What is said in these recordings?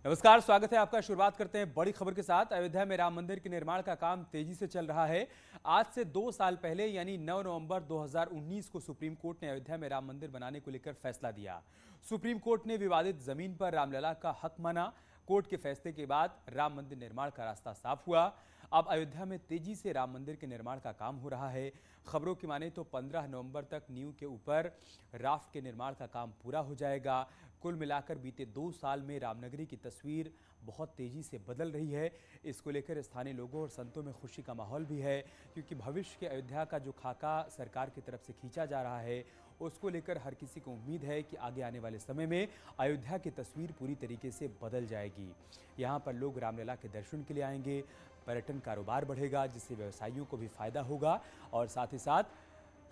नमस्कार, स्वागत है आपका। शुरुआत करते हैं बड़ी खबर के साथ। अयोध्या में राम मंदिर के निर्माण का काम तेजी से चल रहा है। आज से 2 साल पहले यानी 9 नवंबर 2019 को सुप्रीम कोर्ट ने अयोध्या में राम मंदिर बनाने को लेकर फैसला दिया। सुप्रीम कोर्ट ने विवादित जमीन पर रामलला का हक माना। कोर्ट के फैसले के बाद राम मंदिर निर्माण का रास्ता साफ हुआ। अब अयोध्या में तेजी से राम मंदिर के निर्माण का काम हो रहा है। खबरों की माने तो 15 नवंबर तक नींव के ऊपर राफ्ट के निर्माण का काम पूरा हो जाएगा। कुल मिलाकर बीते 2 साल में रामनगरी की तस्वीर बहुत तेजी से बदल रही है। इसको लेकर स्थानीय लोगों और संतों में खुशी का माहौल भी है, क्योंकि भविष्य के अयोध्या का जो खाका सरकार की तरफ से खींचा जा रहा है, उसको लेकर हर किसी को उम्मीद है कि आगे आने वाले समय में अयोध्या की तस्वीर पूरी तरीके से बदल जाएगी। यहाँ पर लोग रामलला के दर्शन के लिए आएंगे, पर्यटन कारोबार बढ़ेगा, जिससे व्यवसायियों को भी फायदा होगा और साथ ही साथ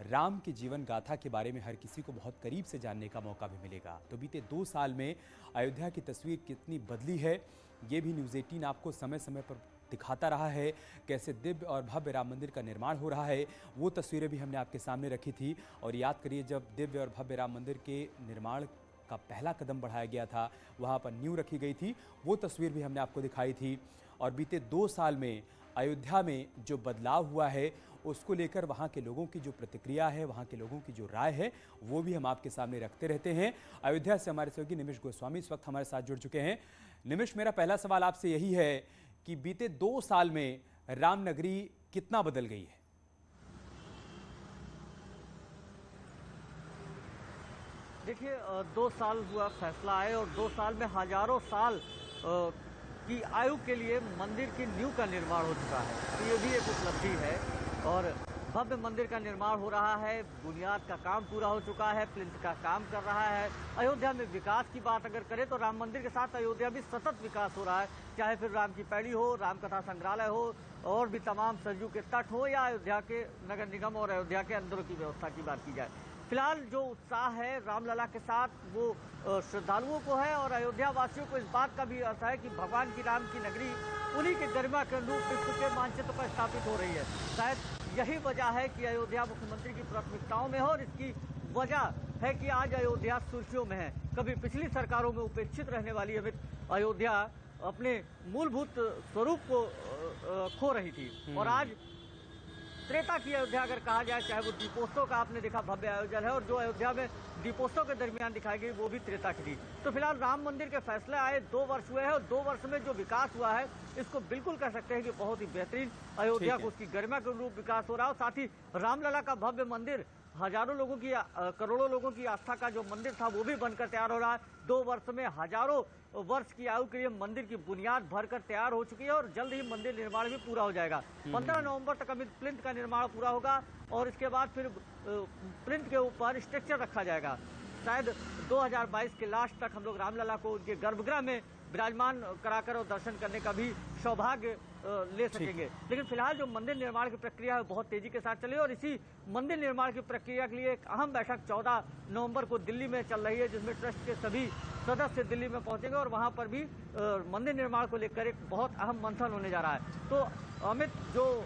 राम की जीवन गाथा के बारे में हर किसी को बहुत करीब से जानने का मौका भी मिलेगा। तो बीते 2 साल में अयोध्या की तस्वीर कितनी बदली है, ये भी न्यूज़ 18 आपको समय समय पर दिखाता रहा है। कैसे दिव्य और भव्य राम मंदिर का निर्माण हो रहा है, वो तस्वीरें भी हमने आपके सामने रखी थी। और याद करिए, जब दिव्य और भव्य राम मंदिर के निर्माण का पहला कदम बढ़ाया गया था, वहाँ पर नींव रखी गई थी, वो तस्वीर भी हमने आपको दिखाई थी। और बीते 2 साल में अयोध्या में जो बदलाव हुआ है, उसको लेकर वहाँ के लोगों की जो प्रतिक्रिया है, वहाँ के लोगों की जो राय है, वो भी हम आपके सामने रखते रहते हैं। अयोध्या से हमारे सहयोगी निमिष गोस्वामी इस वक्त हमारे साथ जुड़ चुके हैं। निमिष, मेरा पहला सवाल आपसे यही है कि बीते 2 साल में रामनगरी कितना बदल गई है? देखिए, 2 साल हुआ फैसला आए और 2 साल में हजारों साल की आयु के लिए मंदिर की नींव का निर्माण हो चुका है। तो ये भी एक उपलब्धि है और भव्य मंदिर का निर्माण हो रहा है। बुनियाद का काम पूरा हो चुका है, प्लिंथ का काम कर रहा है। अयोध्या में विकास की बात अगर करें तो राम मंदिर के साथ अयोध्या भी सतत विकास हो रहा है, चाहे फिर राम की पैड़ी हो, राम कथा संग्रहालय हो और भी तमाम सरयू के तट हो, या अयोध्या के नगर निगम और अयोध्या के अंदरों की व्यवस्था की बात की जाए। फिलहाल जो उत्साह है रामलला के साथ, वो श्रद्धालुओं को है और अयोध्या वासियों को इस बात का भी आशा है कि भगवान की राम की नगरी उन्हीं के गरिमा के अनुरूप विश्व के मानचित्र पर स्थापित हो रही है। शायद यही वजह है कि अयोध्या मुख्यमंत्री की प्राथमिकताओं में है और इसकी वजह है कि आज अयोध्या सुर्खियों में है। कभी पिछली सरकारों में उपेक्षित रहने वाली अयोध्या अपने मूलभूत स्वरूप को खो रही थी और आज त्रेता की अयोध्या अगर कहा जाए, चाहे वो दीपोत्सव का आपने देखा भव्य आयोजन है और जो अयोध्या में दीपोत्सव के दरमियान दिखाई गई वो भी त्रेता की थी। तो फिलहाल राम मंदिर के फैसले आए 2 वर्ष हुए हैं और 2 वर्ष में जो विकास हुआ है, इसको बिल्कुल कह सकते हैं कि बहुत ही बेहतरीन अयोध्या को उसकी गरिमा के अनुरूप विकास हो रहा है। और साथ ही रामलला का भव्य मंदिर हजारों लोगों की, करोड़ों लोगों की आस्था का जो मंदिर था वो भी बनकर तैयार हो रहा है। 2 वर्ष में हजारों वर्ष की आयु के लिए मंदिर की बुनियाद भरकर तैयार हो चुकी है और जल्द ही मंदिर निर्माण भी पूरा हो जाएगा। 15 नवंबर तक अभी प्लिंथ का निर्माण पूरा होगा और इसके बाद फिर प्लिंथ के ऊपर स्ट्रक्चर रखा जाएगा। शायद 2022 के लास्ट तक हम लोग रामलला को उनके गर्भगृह में विराजमान कराकर और दर्शन करने का भी सौभाग्य ले सकेंगे। लेकिन फिलहाल जो मंदिर निर्माण की प्रक्रिया है बहुत तेजी के साथ चली और इसी मंदिर निर्माण की प्रक्रिया के लिए एक अहम बैठक 14 नवंबर को दिल्ली में चल रही है, जिसमें ट्रस्ट के सभी सदस्य दिल्ली में पहुंचेंगे और वहां पर भी मंदिर निर्माण को लेकर एक बहुत अहम मंथन होने जा रहा है। तो अमित, जो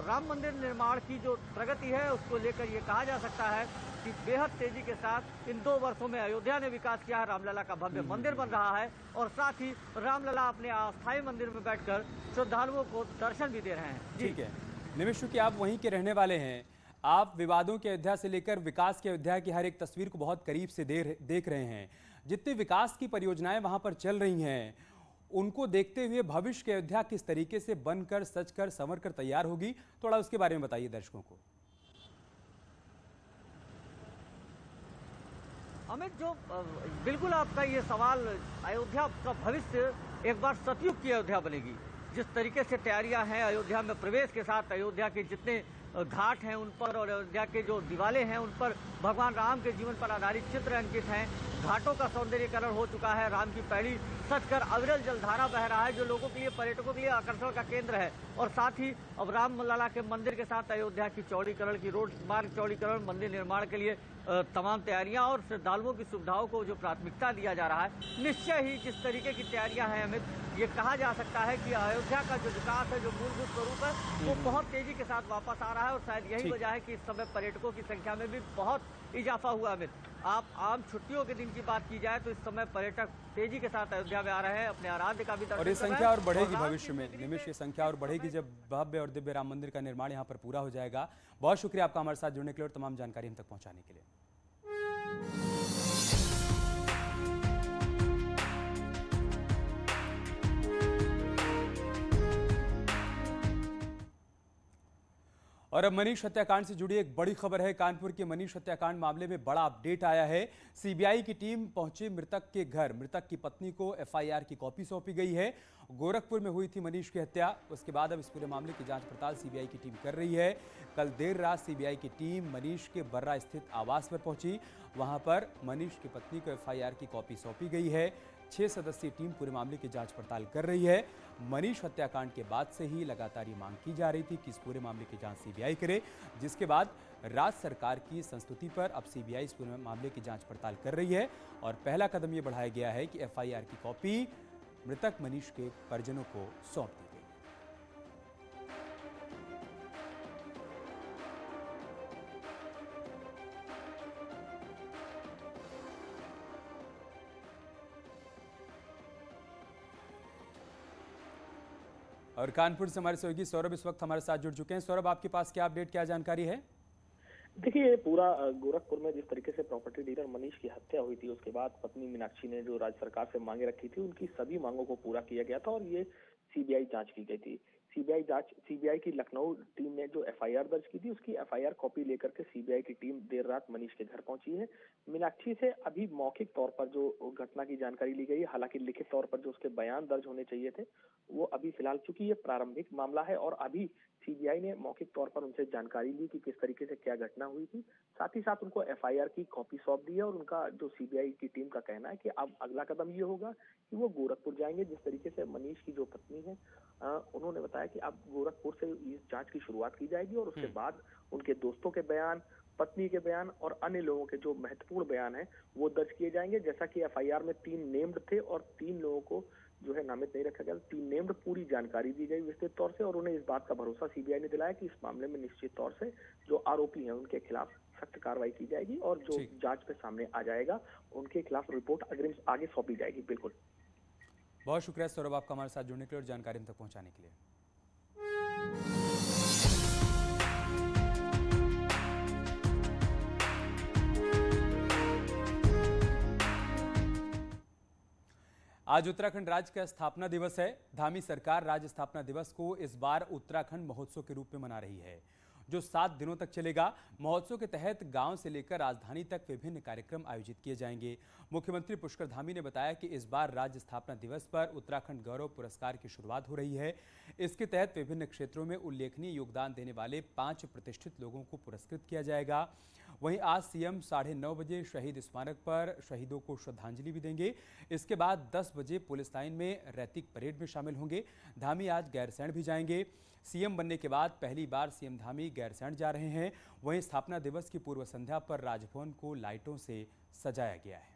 राम मंदिर निर्माण की जो प्रगति है उसको लेकर ये कहा जा सकता है कि बेहद तेजी के साथ इन 2 वर्षों में अयोध्या ने विकास किया है। रामलला का भव्य मंदिर बन रहा है और साथ ही रामलला अपने अस्थायी मंदिर में बैठकर श्रद्धालुओं को दर्शन भी दे रहे हैं। ठीक है निमिष, कि आप वहीं के रहने वाले हैं, आप विवादों की अयोध्या से लेकर विकास की अयोध्या की हर एक तस्वीर को बहुत करीब से देख रहे हैं। जितनी विकास की परियोजनाएं वहां पर चल रही हैं, उनको देखते हुए भविष्य की अयोध्या किस तरीके से बनकर, सजकर, संवरकर तैयार होगी, थोड़ा उसके बारे में बताइए दर्शकों को। अमित, जो बिल्कुल आपका ये सवाल, अयोध्या का भविष्य एक बार सतयुग की अयोध्या बनेगी। जिस तरीके से तैयारियां हैं अयोध्या में प्रवेश के साथ, अयोध्या के जितने घाट हैं उन पर और अयोध्या के जो दीवारें हैं उन पर भगवान राम के जीवन पर आधारित चित्र अंकित हैं। घाटों का सौंदर्यीकरण हो चुका है, राम की पैड़ी सजकर अविरल जलधारा बह रहा है, जो लोगों के लिए, पर्यटकों के लिए आकर्षण का केंद्र है। और साथ ही अब रामलला के मंदिर के साथ अयोध्या की चौड़ीकरण की, रोड मार्ग चौड़ीकरण, मंदिर निर्माण के लिए तमाम तैयारियां और श्रद्धालुओं की सुविधाओं को जो प्राथमिकता दिया जा रहा है, निश्चय ही जिस तरीके की तैयारियां हैं अमित, ये कहा जा सकता है कि अयोध्या का जो विकास है, जो मूलभूत स्वरूप है, वो बहुत तेजी के साथ वापस आ रहा है और शायद यही वजह है कि इस समय पर्यटकों की संख्या में भी बहुत इजाफा हुआ। अमित, आप आम छुट्टियों के दिन की बात की जाए तो इस समय पर्यटक तेजी के साथ अयोध्या में आ रहे हैं, अपने आराध्य का भी दर्शन और ये कर रहे हैं। संख्या और बढ़ेगी राम की भविष्य में, नगरी निमिष, ये संख्या और बढ़ेगी जब भव्य और दिव्य राम मंदिर का निर्माण यहाँ पर पूरा हो जाएगा। बहुत शुक्रिया आपका हमारे साथ जुड़ने के लिए और तमाम जानकारी हम तक पहुँचाने के लिए। और अब मनीष हत्याकांड से जुड़ी एक बड़ी खबर है। कानपुर के मनीष हत्याकांड मामले में बड़ा अपडेट आया है। सीबीआई की टीम पहुंची मृतक के घर। मृतक की पत्नी को एफआईआर की कॉपी सौंपी गई है। गोरखपुर में हुई थी मनीष की हत्या। उसके बाद अब इस पूरे मामले की जांच पड़ताल सीबीआई की टीम कर रही है। कल देर रात सीबीआई की टीम मनीष के बर्रा स्थित आवास पर पहुंची। वहां पर मनीष की पत्नी को एफआईआर की कॉपी सौंपी गई है। 6 सदस्यीय टीम पूरे मामले की जांच पड़ताल कर रही है। मनीष हत्याकांड के बाद से ही लगातार ये मांग की जा रही थी कि इस पूरे मामले की जांच सीबीआई करे, जिसके बाद राज्य सरकार की संस्तुति पर अब सीबीआई इस पूरे मामले की जांच पड़ताल कर रही है। और पहला कदम ये बढ़ाया गया है कि एफआईआर की कॉपी मृतक मनीष के परिजनों को सौंप दी गई। और कानपुर से हमारे सहयोगी सौरभ इस वक्त हमारे साथ जुड़ चुके हैं। सौरभ, आपके पास क्या अपडेट, क्या जानकारी है? देखिए, पूरा गोरखपुर में जिस तरीके से प्रॉपर्टी डीलर मनीष की हत्या हुई थी, उसके बाद पत्नी मीनाक्षी ने जो राज्य सरकार से मांगे रखी थी, उनकी सभी मांगों को पूरा किया गया था और ये सीबीआई जांच की गई थी। सीबीआई की लखनऊ टीम ने जो एफआईआर दर्ज की थी, उसकी एफआईआर कॉपी लेकर के सीबीआई की टीम देर रात मनीष के घर पहुंची है। मीनाक्षी से अभी मौखिक तौर पर जो घटना की जानकारी ली गई है, हालांकि लिखित तौर पर जो उसके बयान दर्ज होने चाहिए थे, वो अभी फिलहाल, चूंकि ये प्रारंभिक मामला है और अभी सीबीआई ने मौखिक तौर पर उनसे जानकारी ली कि किस तरीके से क्या घटना हुई थी। साथ ही साथ उनको एफआईआर की कॉपी सौंप दी है और उनका जो सीबीआई की टीम का कहना है कि अब अगला कदम ये होगा कि वो गोरखपुर जाएंगे। जिस तरीके से मनीष की जो पत्नी है, उन्होंने बताया कि अब गोरखपुर से इस जांच की शुरुआत की जाएगी और उसके बाद उनके दोस्तों के बयान, पत्नी के बयान और अन्य लोगों के जो महत्वपूर्ण बयान हैं वो दर्ज किए जाएंगे। जैसा कि एफआईआर में 3 नेम्ड थे और 3 लोगों को जो है नामित नहीं रखा गया। 3 नेम्ड पूरी जानकारी दी गई विस्तृत तौर से और उन्हें इस बात का भरोसा सीबीआई ने दिलाया कि इस मामले में निश्चित तौर से जो आरोपी हैं उनके खिलाफ सख्त कार्रवाई की जाएगी और जो जांच पे सामने आ जाएगा उनके खिलाफ रिपोर्ट अग्रिम आगे सौंपी जाएगी। बिल्कुल, बहुत शुक्रिया सौरभ आपका हमारे साथ जुड़ने के लिए और जानकारी हम तक पहुंचाने के लिए। आज उत्तराखंड राज्य का स्थापना दिवस है। धामी सरकार राज्य स्थापना दिवस को इस बार उत्तराखंड महोत्सव के रूप में मना रही है, जो 7 दिनों तक चलेगा। महोत्सव के तहत गांव से लेकर राजधानी तक विभिन्न कार्यक्रम आयोजित किए जाएंगे। मुख्यमंत्री पुष्कर धामी ने बताया कि इस बार राज्य स्थापना दिवस पर उत्तराखंड गौरव पुरस्कार की शुरुआत हो रही है। इसके तहत विभिन्न क्षेत्रों में उल्लेखनीय योगदान देने वाले 5 प्रतिष्ठित लोगों को पुरस्कृत किया जाएगा। वहीं आज सीएम 9:30 बजे शहीद स्मारक पर शहीदों को श्रद्धांजलि भी देंगे। इसके बाद 10 बजे पुलिस लाइन में रैतिक परेड में शामिल होंगे। धामी आज गैरसैंण भी जाएंगे। सीएम बनने के बाद पहली बार सीएम धामी गैरसैंण जा रहे हैं। वहीं स्थापना दिवस की पूर्व संध्या पर राजभवन को लाइटों से सजाया गया है।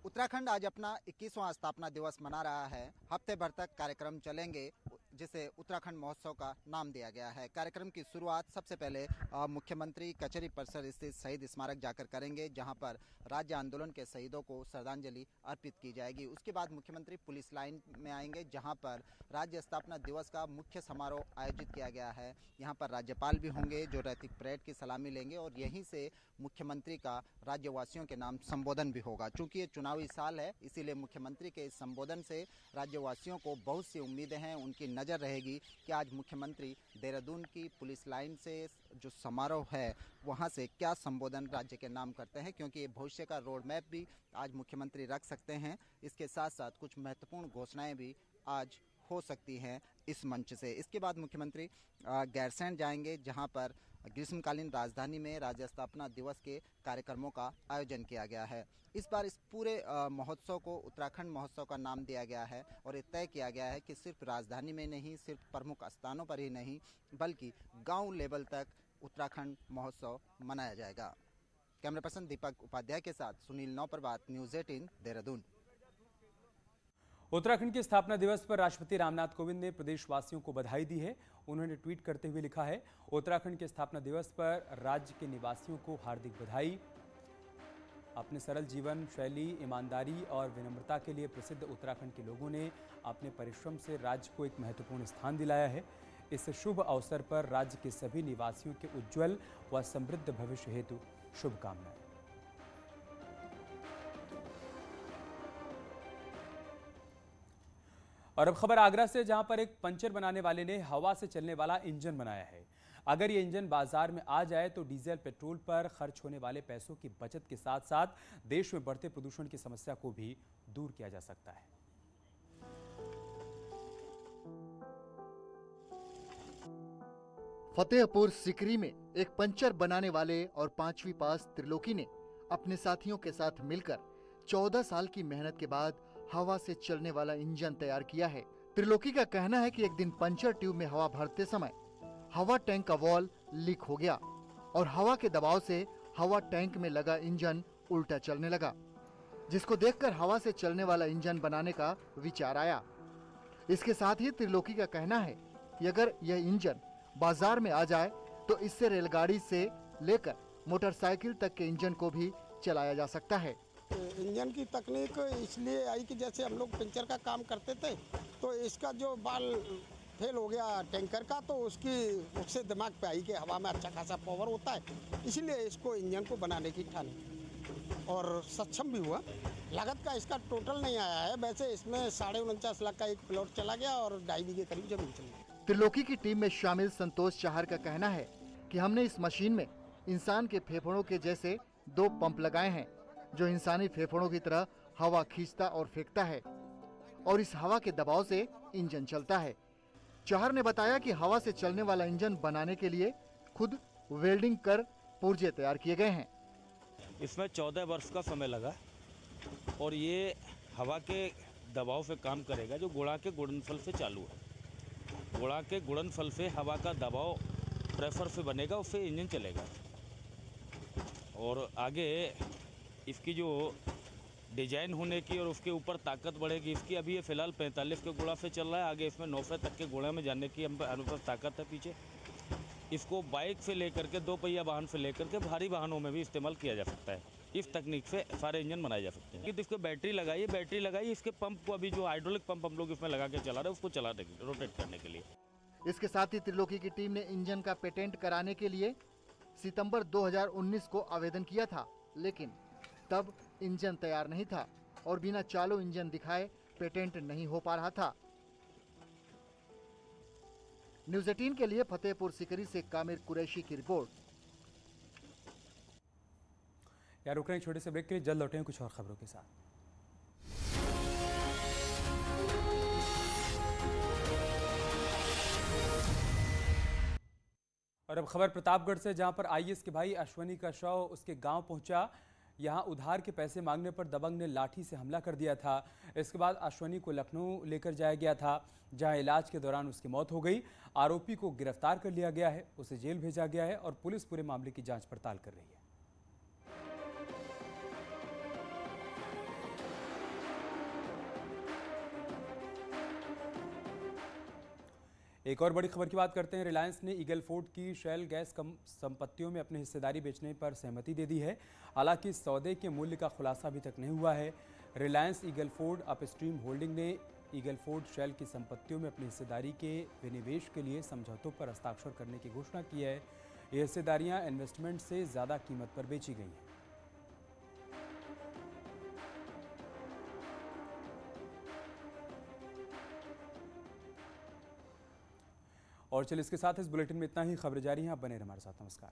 उत्तराखंड आज अपना 21वां स्थापना दिवस मना रहा है। हफ्ते भर तक कार्यक्रम चलेंगे, जिसे उत्तराखंड महोत्सव का नाम दिया गया है। कार्यक्रम की शुरुआत सबसे पहले मुख्यमंत्री कचहरी परिसर स्थित शहीद स्मारक जाकर करेंगे, जहां पर राज्य आंदोलन के शहीदों को श्रद्धांजलि अर्पित की जाएगी। उसके बाद मुख्यमंत्री पुलिस लाइन में आएंगे, जहां पर राज्य स्थापना दिवस का मुख्य समारोह आयोजित किया गया है। यहाँ पर राज्यपाल भी होंगे, जो रैतिक परेड की सलामी लेंगे और यहीं से मुख्यमंत्री का राज्यवासियों के नाम संबोधन भी होगा। चूंकि ये चुनावी साल है, इसीलिए मुख्यमंत्री के इस संबोधन से राज्यवासियों को बहुत सी उम्मीदें हैं। उनकी नज़र रहेगी कि आज मुख्यमंत्री देहरादून की पुलिस लाइन से जो समारोह है वहां से क्या संबोधन राज्य के नाम करते हैं, क्योंकि ये भविष्य का रोड मैप भी आज मुख्यमंत्री रख सकते हैं। इसके साथ साथ कुछ महत्वपूर्ण घोषणाएं भी आज हो सकती हैं इस मंच से। इसके बाद मुख्यमंत्री गैरसैंण जाएंगे, जहां पर ग्रीष्मकालीन राजधानी में राज्य स्थापना दिवस के कार्यक्रमों का आयोजन किया गया है। इस बार इस पूरे महोत्सव को उत्तराखंड महोत्सव का नाम दिया गया है और ये तय किया गया है कि सिर्फ राजधानी में नहीं, सिर्फ प्रमुख स्थानों पर ही नहीं, बल्कि गांव लेवल तक उत्तराखंड महोत्सव मनाया जाएगा। कैमरा पर्सन दीपक उपाध्याय के साथ सुनील नौप्रभात, न्यूज़ 18 देहरादून। उत्तराखंड के स्थापना दिवस पर राष्ट्रपति रामनाथ कोविंद ने प्रदेशवासियों को बधाई दी है। उन्होंने ट्वीट करते हुए लिखा है, उत्तराखंड के स्थापना दिवस पर राज्य के निवासियों को हार्दिक बधाई। अपने सरल जीवन शैली, ईमानदारी और विनम्रता के लिए प्रसिद्ध उत्तराखंड के लोगों ने अपने परिश्रम से राज्य को एक महत्वपूर्ण स्थान दिलाया है। इस शुभ अवसर पर राज्य के सभी निवासियों के उज्जवल व समृद्ध भविष्य हेतु शुभकामनाएं। और अब खबर आगरा से, जहां पर एक पंचर बनाने वाले ने हवा से चलने वाला इंजन बनाया है। अगर ये इंजन बाजार में आ जाए तो डीजल पेट्रोल पर खर्च होने वाले पैसों की बचत के साथ साथ देश में बढ़ते प्रदूषण की समस्या को भी दूर किया जा सकता है। फतेहपुर सिकरी में एक पंचर बनाने वाले और 5वीं पास त्रिलोकी ने अपने साथियों के साथ मिलकर 14 साल की मेहनत के बाद हवा से चलने वाला इंजन तैयार किया है। त्रिलोकी का कहना है कि एक दिन पंचर ट्यूब में हवा भरते समय हवा टैंक का वॉल लीक हो गया और हवा के दबाव से हवा टैंक में लगा इंजन उल्टा चलने लगा, जिसको देखकर हवा से चलने वाला इंजन बनाने का विचार आया। इसके साथ ही त्रिलोकी का कहना है कि अगर यह इंजन बाजार में आ जाए तो इससे रेलगाड़ी से लेकर मोटरसाइकिल तक के इंजन को भी चलाया जा सकता है। इंजन की तकनीक इसलिए आई कि जैसे हम लोग पंचर का काम करते थे तो इसका जो बाल फेल हो गया टैंकर का, तो उससे दिमाग पे आई कि हवा में अच्छा खासा पावर होता है, इसलिए इसको इंजन को बनाने की ठानी और सक्षम भी हुआ। लागत का इसका टोटल नहीं आया है, वैसे इसमें 49.5 लाख का एक प्लॉट चला गया और 2.5 बीघे करीब जमीन चली गई। त्रिलोकी की टीम में शामिल संतोष चाहर का कहना है कि हमने इस मशीन में इंसान के फेफड़ों के जैसे 2 पंप लगाए हैं, जो इंसानी फेफड़ों की तरह हवा खींचता और फेंकता है और इस हवा के दबाव से इंजन चलता है। चाहर ने बताया कि हवा से चलने वाला इंजन बनाने के लिए खुद वेल्डिंग कर पुर्जे तैयार किए गए हैं। इसमें 14 वर्ष का समय लगा और ये हवा के दबाव से काम करेगा, जो गुणा के गुणनफल से चालू है। गुणा के गुणनफल से हवा का दबाव प्रेशर से बनेगा, उससे इंजन चलेगा। और आगे इसकी जो डिजाइन होने की और उसके ऊपर ताकत बढ़ेगी इसकी। अभी ये फिलहाल 45 के गुणा से चल रहा है, आगे इसमें 900 तक के गुणा में जाने की अनुसार ताकत है पीछे। इसको बाइक से लेकर के 2 पहिया वाहन से लेकर के भारी वाहनों में भी इस्तेमाल किया जा सकता है। इस तकनीक से सारे इंजन बनाए जा सकते हैं। इसको बैटरी लगाई, इसके पंप को अभी जो हाइड्रोलिक पंप हम लोग इसमें लगा के चला रहे हैं उसको चला देंगे रोटेट करने के लिए। इसके साथ ही त्रिलोकी की टीम ने इंजन का पेटेंट कराने के लिए सितंबर 2019 को आवेदन किया था, लेकिन तब इंजन तैयार नहीं था और बिना चालू इंजन दिखाए पेटेंट नहीं हो पा रहा था। न्यूज़ 18 के लिए फतेहपुर सिकरी से कामिर कुरैशी की रिपोर्ट। यार रुक रहे हैं छोटे से ब्रेक के लिए, जल्द लौटेंगे कुछ और खबरों के साथ। और अब खबर प्रतापगढ़ से, जहां पर आईएएस के भाई अश्वनी का शव उसके गांव पहुंचा। यहां उधार के पैसे मांगने पर दबंग ने लाठी से हमला कर दिया था। इसके बाद अश्वनी को लखनऊ लेकर जाया गया था, जहां इलाज के दौरान उसकी मौत हो गई। आरोपी को गिरफ्तार कर लिया गया है, उसे जेल भेजा गया है और पुलिस पूरे मामले की जांच पड़ताल कर रही है। एक और बड़ी खबर की बात करते हैं। रिलायंस ने ईगल फोर्ड की शेल गैस संपत्तियों में अपनी हिस्सेदारी बेचने पर सहमति दे दी है। हालांकि इस सौदे के मूल्य का खुलासा अभी तक नहीं हुआ है। Reliance eagle Ford upstream holding ने ईगल फोर्ड शेल की संपत्तियों में अपनी हिस्सेदारी के विनिवेश के लिए समझौतों पर हस्ताक्षर करने की घोषणा की है। ये हिस्सेदारियां इन्वेस्टमेंट से ज़्यादा कीमत पर बेची गई हैं। और चलिए इसके साथ इस बुलेटिन में इतना ही। खबरें जारी हैं, आप बने रहें हमारे साथ। नमस्कार।